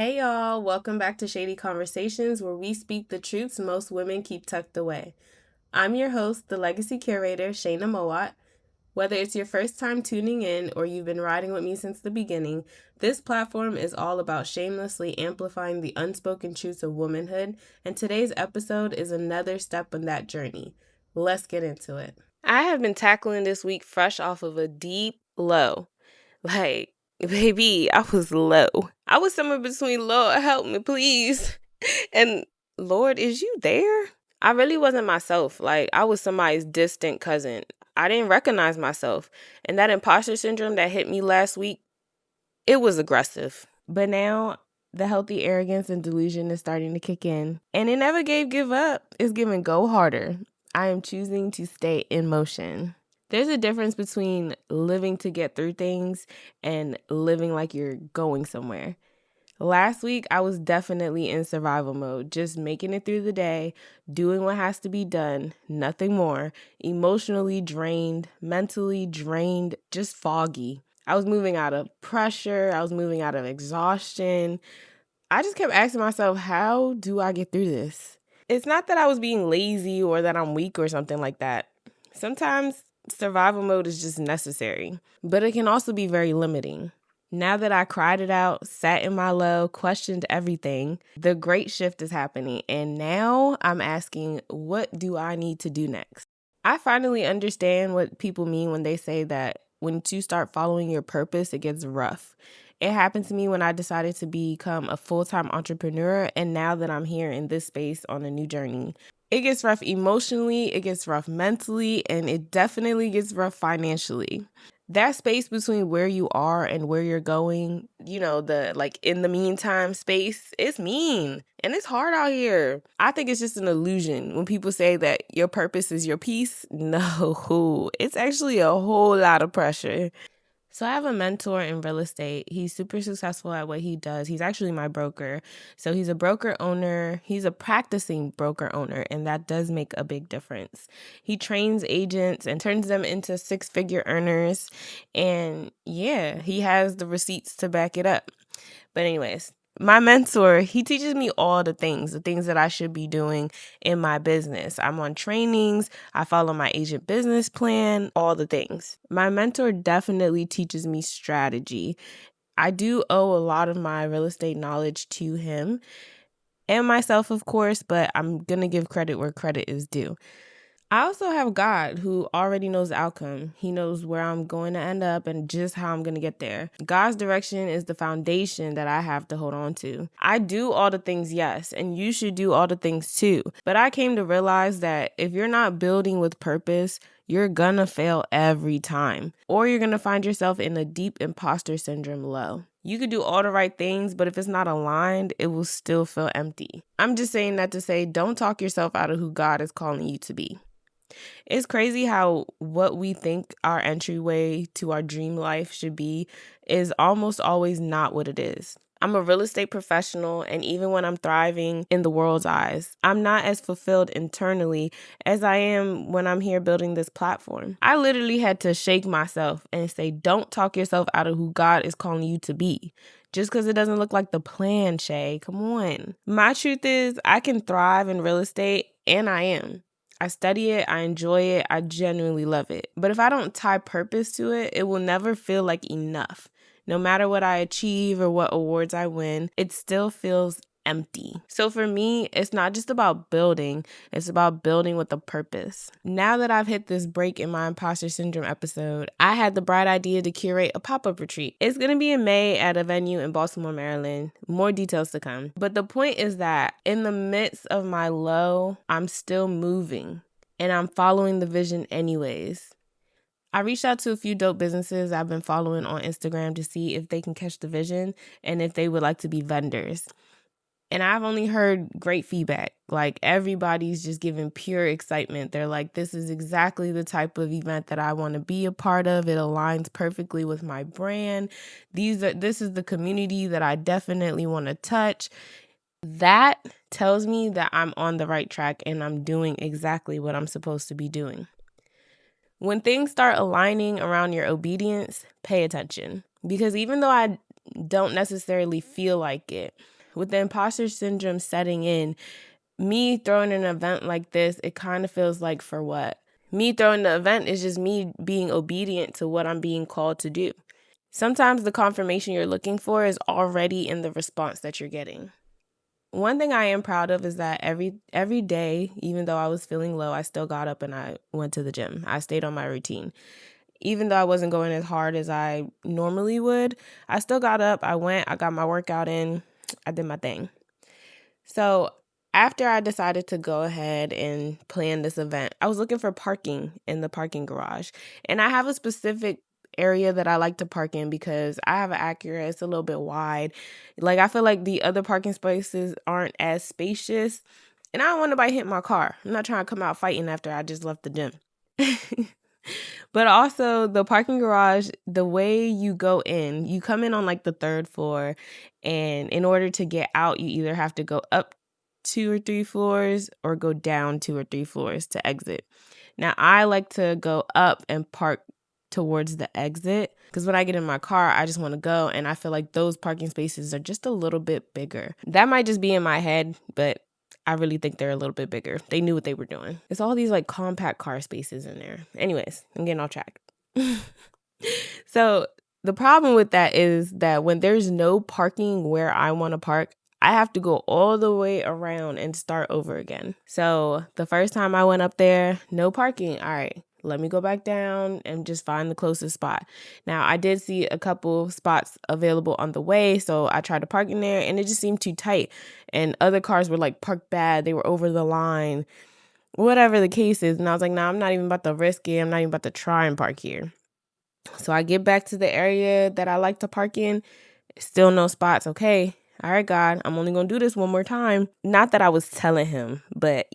Hey y'all, welcome back to Shady Conversations, where we speak the truths most women keep tucked away. I'm your host, the Legacy Curator, Shaina Mowatt. Whether it's your first time tuning in or you've been riding with me since the beginning, this platform is all about shamelessly amplifying the unspoken truths of womanhood, and today's episode is another step on that journey. Let's get into it. I have been tackling this week fresh off of a deep low. Baby, I was low. I was somewhere between, Lord, help me, please, and Lord, is you there? I really wasn't myself. I was somebody's distant cousin. I didn't recognize myself. And that imposter syndrome that hit me last week, it was aggressive. But now the healthy arrogance and delusion is starting to kick in. And it never give up. It's giving go harder. I am choosing to stay in motion. There's a difference between living to get through things and living like you're going somewhere. Last week, I was definitely in survival mode, just making it through the day, doing what has to be done, nothing more, emotionally drained, mentally drained, just foggy. I was moving out of pressure, I was moving out of exhaustion. I just kept asking myself, how do I get through this? It's not that I was being lazy or that I'm weak or something like that. Sometimes survival mode is just necessary, but it can also be very limiting. Now that I cried it out, sat in my low, questioned everything, the great shift is happening. And now I'm asking, what do I need to do next? I finally understand what people mean when they say that when you start following your purpose, it gets rough. It happened to me when I decided to become a full-time entrepreneur, and now that I'm here in this space on a new journey. It gets rough emotionally, it gets rough mentally, and it definitely gets rough financially. That space between where you are and where you're going, the in the meantime space, it's mean and it's hard out here. I think it's just an illusion when people say that your purpose is your peace. No, it's actually a whole lot of pressure. So I have a mentor in real estate. He's super successful at what he does. He's actually my broker. So he's a broker owner. He's a practicing broker owner, and that does make a big difference. He trains agents and turns them into six-figure earners. And yeah, he has the receipts to back it up. But anyways, my mentor, he teaches me all the things that I should be doing in my business. I'm on trainings, I follow my agent business plan, all the things. My mentor definitely teaches me strategy. I do owe a lot of my real estate knowledge to him and myself, of course, but I'm going to give credit where credit is due. I also have God who already knows the outcome. He knows where I'm going to end up and just how I'm going to get there. God's direction is the foundation that I have to hold on to. I do all the things, yes, and you should do all the things too. But I came to realize that if you're not building with purpose, you're gonna fail every time. Or you're gonna find yourself in a deep imposter syndrome low. You could do all the right things, but if it's not aligned, it will still feel empty. I'm just saying that to say, don't talk yourself out of who God is calling you to be. It's crazy how what we think our entryway to our dream life should be is almost always not what it is. I'm a real estate professional, and even when I'm thriving in the world's eyes, I'm not as fulfilled internally as I am when I'm here building this platform. I literally had to shake myself and say, don't talk yourself out of who God is calling you to be. Just because it doesn't look like the plan, Shay. Come on. My truth is, I can thrive in real estate, and I am. I study it, I enjoy it, I genuinely love it. But if I don't tie purpose to it, it will never feel like enough. No matter what I achieve or what awards I win, it still feels empty. So for me, it's not just about building, it's about building with a purpose. Now that I've hit this break in my imposter syndrome episode, I had the bright idea to curate a pop-up retreat. It's going to be in May at a venue in Baltimore, Maryland. More details to come. But the point is that in the midst of my low, I'm still moving and I'm following the vision anyways. I reached out to a few dope businesses I've been following on Instagram to see if they can catch the vision and if they would like to be vendors. And I've only heard great feedback. Like, everybody's just giving pure excitement. They're like, this is exactly the type of event that I want to be a part of. It aligns perfectly with my brand. This is the community that I definitely want to touch. That tells me that I'm on the right track and I'm doing exactly what I'm supposed to be doing. When things start aligning around your obedience, pay attention. Because even though I don't necessarily feel like it. With the imposter syndrome setting in, me throwing an event like this, it kind of feels like, for what? Me throwing the event is just me being obedient to what I'm being called to do. Sometimes the confirmation you're looking for is already in the response that you're getting. One thing I am proud of is that every day, even though I was feeling low, I still got up and I went to the gym. I stayed on my routine. Even though I wasn't going as hard as I normally would, I still got up, I went, I got my workout in, I did my thing. So after I decided to go ahead and plan this event, I was looking for parking in the parking garage. And I have a specific area that I like to park in because I have an Acura. It's a little bit wide. Like, I feel like the other parking spaces aren't as spacious. And I don't want nobody hit my car. I'm not trying to come out fighting after I just left the gym. But also the parking garage, the way you go in, you come in on like the third floor, and in order to get out, you either have to go up 2 or 3 floors or go down 2 or 3 floors to exit. Now, I like to go up and park towards the exit because when I get in my car, I just want to go, and I feel like those parking spaces are just a little bit bigger. That might just be in my head, but I really think they're a little bit bigger. They knew what they were doing. It's all these like compact car spaces in there. Anyways, I'm getting off track. So the problem with that is that when there's no parking where I want to park, I have to go all the way around and start over again. So the first time I went up there, no parking. All right, let me go back down and just find the closest spot. Now, I did see a couple spots available on the way, so I tried to park in there, and it just seemed too tight. And other cars were like parked bad. They were over the line, whatever the case is. And I was like, nah, I'm not even about to risk it. I'm not even about to try and park here. So I get back to the area that I like to park in. Still no spots. Okay. All right, God, I'm only going to do this one more time. Not that I was telling him, but,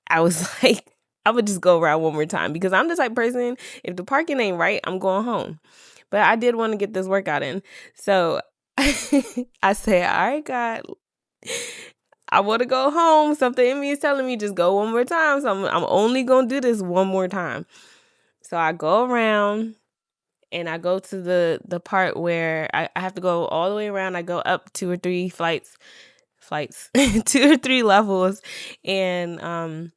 I was like, I would just go around one more time because I'm the type of person, if the parking ain't right, I'm going home. But I did want to get this workout in. So I said, all right, God, I want to go home. Something in me is telling me just go one more time. So I'm only going to do this one more time. So I go around. And I go to the part where I have to go all the way around. I go up 2 or 3 flights, 2 or 3 levels, and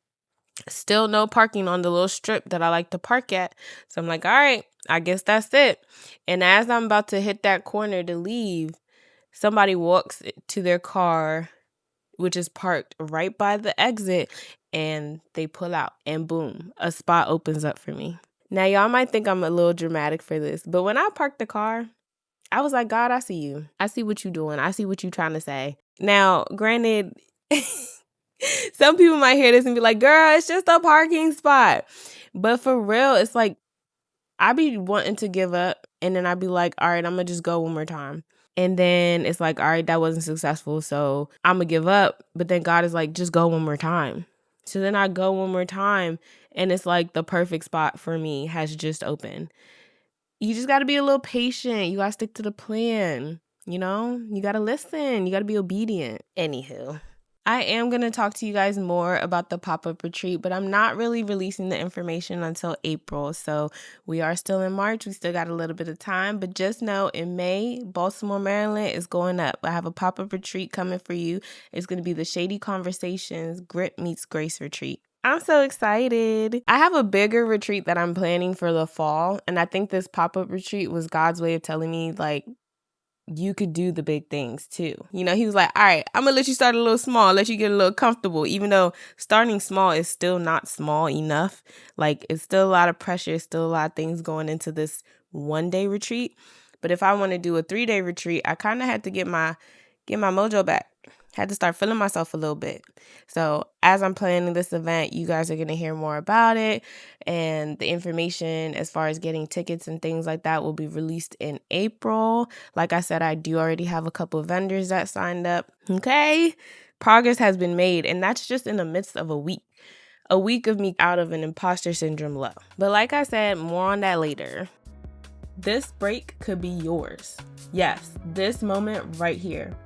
still no parking on the little strip that I like to park at. So I'm like, all right, I guess that's it. And as I'm about to hit that corner to leave, somebody walks to their car, which is parked right by the exit, and they pull out, and boom, a spot opens up for me. Now, y'all might think I'm a little dramatic for this, but when I parked the car, I was like, God, I see you. I see what you're doing. I see what you're trying to say. Now, granted, some people might hear this and be like, girl, it's just a parking spot. But for real, it's like, I be wanting to give up, and then I'd be like, all right, I'm going to just go one more time. And then it's like, all right, that wasn't successful, so I'm going to give up. But then God is like, just go one more time. So then I go one more time, and it's like the perfect spot for me has just opened. You just got to be a little patient. You got to stick to the plan. You got to listen. You got to be obedient. Anywho, I am going to talk to you guys more about the pop-up retreat, but I'm not really releasing the information until April. So we are still in March. We still got a little bit of time, but just know in May, Baltimore, Maryland is going up. I have a pop-up retreat coming for you. It's going to be the Shady Conversations Grit Meets Grace retreat. I'm so excited. I have a bigger retreat that I'm planning for the fall, and I think this pop-up retreat was God's way of telling me, like, you could do the big things too. He was like, all right, I'm gonna let you start a little small, let you get a little comfortable, even though starting small is still not small enough. Like, it's still a lot of pressure, still a lot of things going into this 1-day retreat. But if I want to do a 3-day retreat, I kind of had to get my mojo back. Had to start feeling myself a little bit. So as I'm planning this event, you guys are going to hear more about it. And the information as far as getting tickets and things like that will be released in April. Like I said, I do already have a couple of vendors that signed up. Okay. Progress has been made. And that's just in the midst of a week. A week of me out of an imposter syndrome low. But like I said, more on that later. This break could be yours. Yes, this moment right here.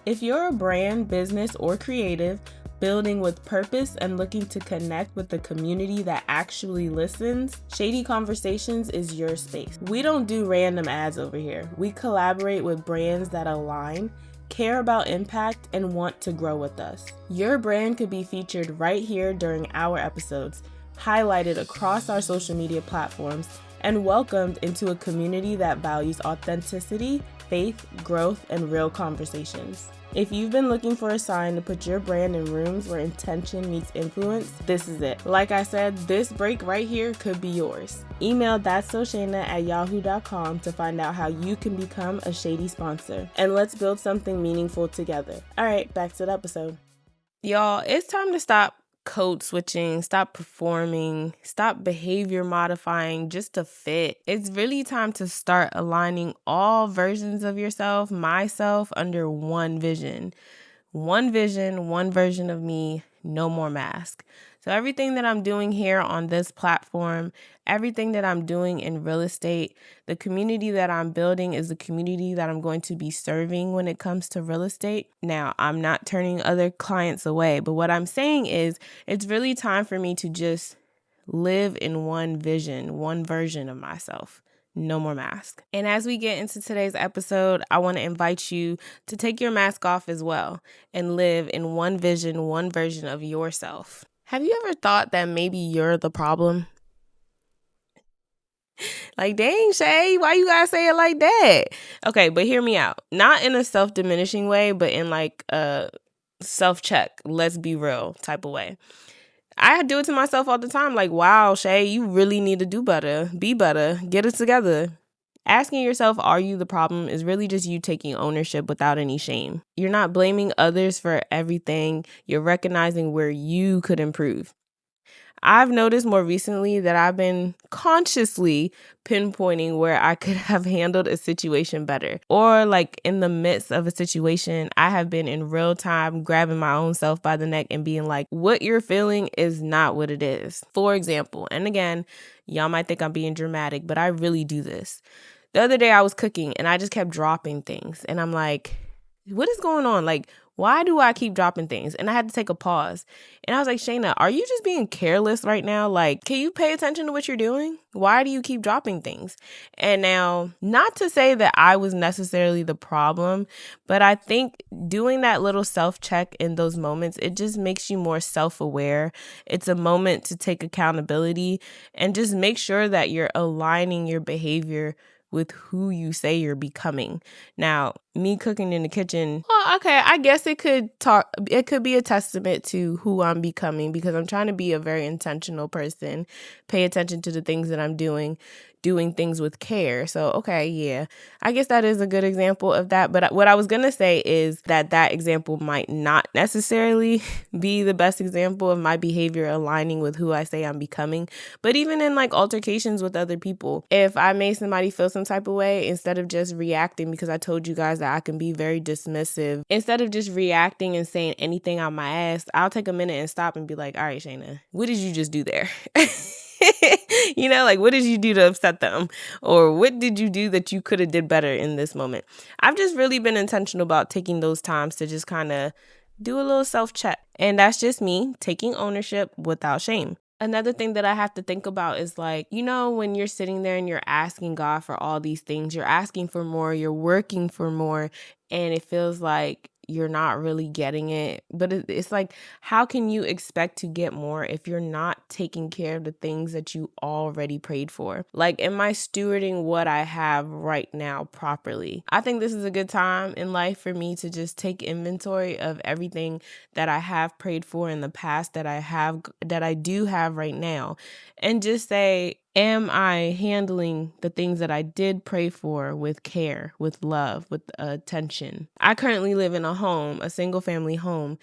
If you're a brand, business, or creative, building with purpose and looking to connect with the community that actually listens, Shady Conversations is your space. We don't do random ads over here. We collaborate with brands that align, care about impact, and want to grow with us. Your brand could be featured right here during our episodes, highlighted across our social media platforms, and welcomed into a community that values authenticity, faith, growth, and real conversations. If you've been looking for a sign to put your brand in rooms where intention meets influence, this is it. Like I said, this break right here could be yours. Email that'ssoshaina@yahoo.com to find out how you can become a Shady sponsor. And let's build something meaningful together. All right, back to the episode. Y'all, it's time to stop code switching, stop performing, stop behavior modifying just to fit. It's really time to start aligning all versions of yourself, myself, under one vision. One vision, one version of me, no more mask. So everything that I'm doing here on this platform, everything that I'm doing in real estate, the community that I'm building is the community that I'm going to be serving when it comes to real estate. Now, I'm not turning other clients away, but what I'm saying is it's really time for me to just live in one vision, one version of myself. No more mask. And as we get into today's episode, I want to invite you to take your mask off as well and live in one vision, one version of yourself. Have you ever thought that maybe you're the problem? Like, dang, Shay, why you gotta say it like that? Okay, but hear me out. Not in a self-diminishing way, but in like a self-check, let's be real type of way. I do it to myself all the time. Like, wow, Shay, you really need to do better, be better, get it together. Asking yourself, are you the problem, is really just you taking ownership without any shame. You're not blaming others for everything. You're recognizing where you could improve. I've noticed more recently that I've been consciously pinpointing where I could have handled a situation better. Or like in the midst of a situation, I have been in real time grabbing my own self by the neck and being like, what you're feeling is not what it is. For example, and again, y'all might think I'm being dramatic, but I really do this. The other day I was cooking and I just kept dropping things. And I'm like, what is going on? Like, why do I keep dropping things? And I had to take a pause. And I was like, Shaina, are you just being careless right now? Like, can you pay attention to what you're doing? Why do you keep dropping things? And now, not to say that I was necessarily the problem, but I think doing that little self-check in those moments, it just makes you more self-aware. It's a moment to take accountability and just make sure that you're aligning your behavior with who you say you're becoming. Now, me cooking in the kitchen, well, okay, I guess it could be a testament to who I'm becoming because I'm trying to be a very intentional person, pay attention to the things that I'm doing things with care. So, okay, yeah, I guess that is a good example of that. But what I was going to say is that example might not necessarily be the best example of my behavior aligning with who I say I'm becoming. But even in like altercations with other people, if I made somebody feel some type of way, instead of just reacting, because I told you guys that I can be very dismissive, instead of just reacting and saying anything out my ass, I'll take a minute and stop and be like, all right, Shaina, what did you just do there? You know, like, what did you do to upset them? Or what did you do that you could have did better in this moment? I've just really been intentional about taking those times to just kind of do a little self-check. And that's just me taking ownership without shame. Another thing that I have to think about is like, you know, when you're sitting there and you're asking God for all these things, you're asking for more, you're working for more, and it feels like you're not really getting it. But it's like, how can you expect to get more if you're not taking care of the things that you already prayed for? Like, am I stewarding what I have right now properly? I think this is a good time in life for me to just take inventory of everything that I have prayed for in the past, that I do have right now, and just say, am I handling the things that I did pray for with care, with love, with attention? I currently live in a home, a single family home.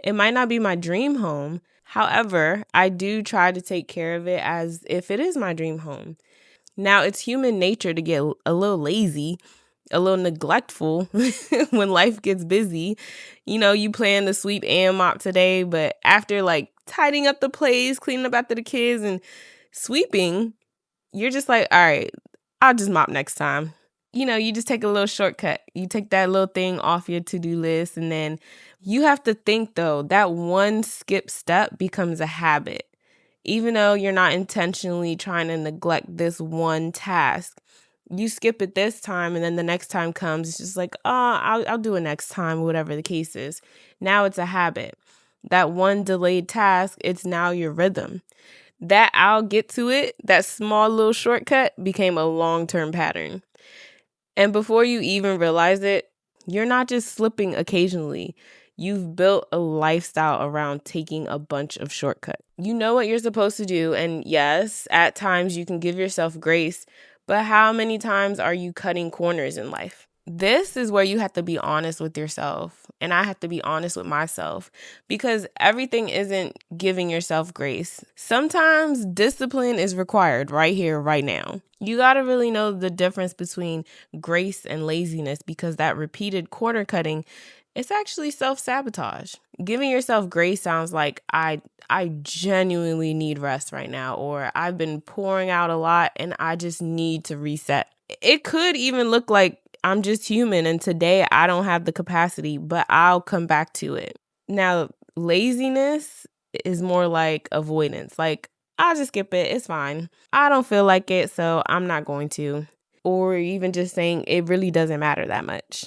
It might not be my dream home. However, I do try to take care of it as if it is my dream home. Now, it's human nature to get a little lazy, a little neglectful when life gets busy. You know, you plan to sweep and mop today, but after like tidying up the place, cleaning up after the kids and sweeping, you're just like, all right, I'll just mop next time. You just take a little shortcut. You take that little thing off your to-do list, and then you have to think, though, that one skip step becomes a habit. Even though you're not intentionally trying to neglect this one task, you skip it this time, and then the next time comes, it's just like, I'll do it next time, whatever the case is. Now it's a habit. That one delayed task, it's now your rhythm. That I'll get to it, that small little shortcut became a long-term pattern. And before you even realize it, you're not just slipping occasionally. You've built a lifestyle around taking a bunch of shortcuts. You know what you're supposed to do, and yes, at times you can give yourself grace, but how many times are you cutting corners in life? This is where you have to be honest with yourself, and I have to be honest with myself, because everything isn't giving yourself grace. Sometimes discipline is required right here, right now. You got to really know the difference between grace and laziness, because that repeated corner cutting, it's actually self-sabotage. Giving yourself grace sounds like I genuinely need rest right now, or I've been pouring out a lot and I just need to reset. It could even look like I'm just human and today I don't have the capacity, but I'll come back to it. Now, laziness is more like avoidance. Like, I'll just skip it. It's fine. I don't feel like it, so I'm not going to. Or even just saying it really doesn't matter that much.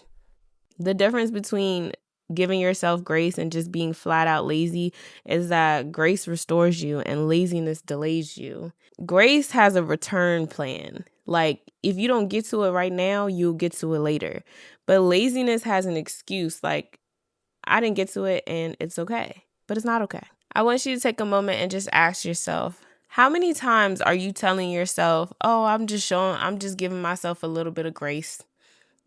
The difference between giving yourself grace and just being flat out lazy is that grace restores you and laziness delays you. Grace has a return plan. Like, if you don't get to it right now, you'll get to it later. But laziness has an excuse, like, I didn't get to it and it's okay. But it's not okay. I want you to take a moment and just ask yourself, how many times are you telling yourself, I'm just giving myself a little bit of grace?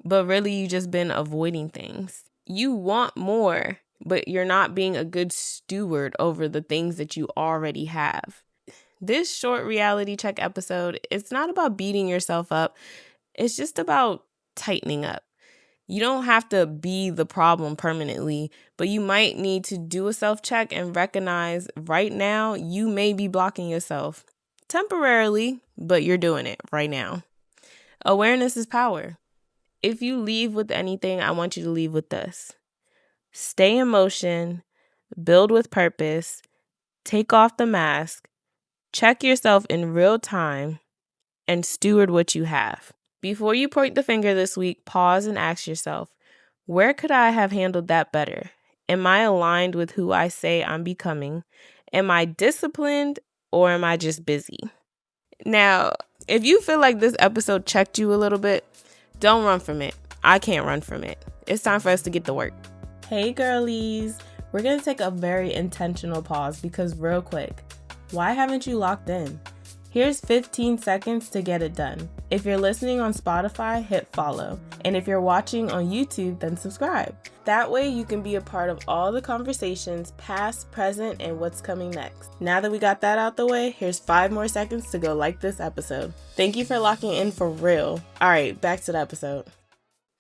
But really, you just been avoiding things. You want more, but you're not being a good steward over the things that you already have. This short reality check episode, it's not about beating yourself up. It's just about tightening up. You don't have to be the problem permanently, but you might need to do a self-check and recognize right now you may be blocking yourself temporarily, but you're doing it right now. Awareness is power. If you leave with anything, I want you to leave with this. Stay in motion, build with purpose, take off the mask, check yourself in real time, and steward what you have. Before you point the finger this week, pause and ask yourself, where could I have handled that better? Am I aligned with who I say I'm becoming? Am I disciplined or am I just busy? Now, if you feel like this episode checked you a little bit, don't run from it. I can't run from it. It's time for us to get to work. Hey girlies, we're going to take a very intentional pause because real quick, why haven't you locked in? Here's 15 seconds to get it done. If you're listening on Spotify, hit follow. And if you're watching on YouTube, then subscribe. That way you can be a part of all the conversations, past, present, and what's coming next. Now that we got that out the way, here's 5 more seconds to go like this episode. Thank you for locking in for real. All right, back to the episode.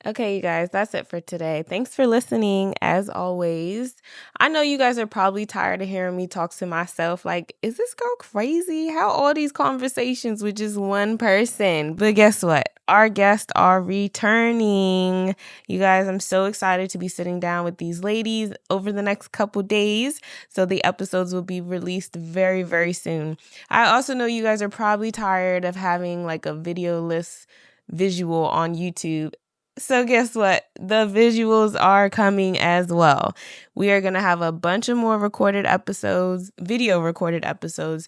Okay, you guys, that's it for today. Thanks for listening, as always. I know you guys are probably tired of hearing me talk to myself. Like, is this girl crazy? How all these conversations with just one person? But guess what? Our guests are returning. You guys, I'm so excited to be sitting down with these ladies over the next couple days. So the episodes will be released very, very soon. I also know you guys are probably tired of having like a video-less visual on YouTube. So guess what? The visuals are coming as well. We are going to have a bunch of more recorded episodes, video recorded episodes.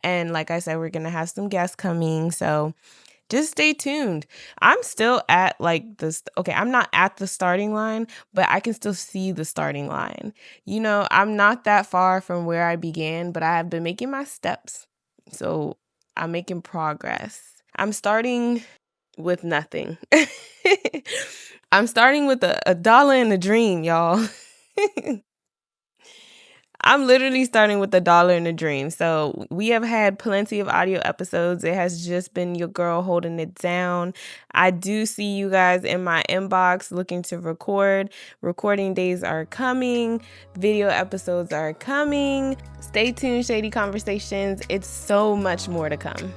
And like I said, we're going to have some guests coming. So just stay tuned. I'm still at like this. Okay, I'm not at the starting line, but I can still see the starting line. You know, I'm not that far from where I began, but I have been making my steps. So I'm making progress. I'm starting with nothing. I'm starting with a dollar and a dream, y'all. I'm literally starting with $1 and a dream. So we have had plenty of audio episodes. It has just been your girl holding it down. I do see you guys in my inbox looking to record. Recording days are coming. Video episodes are coming. Stay tuned, Shady Conversations. It's so much more to come.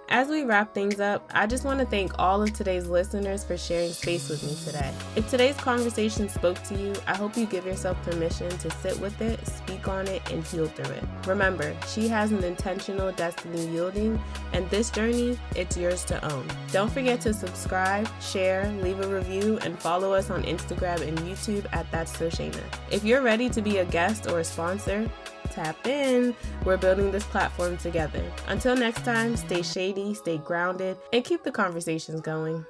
As we wrap things up, I just want to thank all of today's listeners for sharing space with me today. If today's conversation spoke to you, I hope you give yourself permission to sit with it, speak on it, and heal through it. Remember, she has an intentional destiny yielding, and this journey, it's yours to own. Don't forget to subscribe, share, leave a review, and follow us on Instagram and YouTube at That's So Shaina. If you're ready to be a guest or a sponsor, tap in. We're building this platform together. Until next time, stay shady, stay grounded, and keep the conversations going.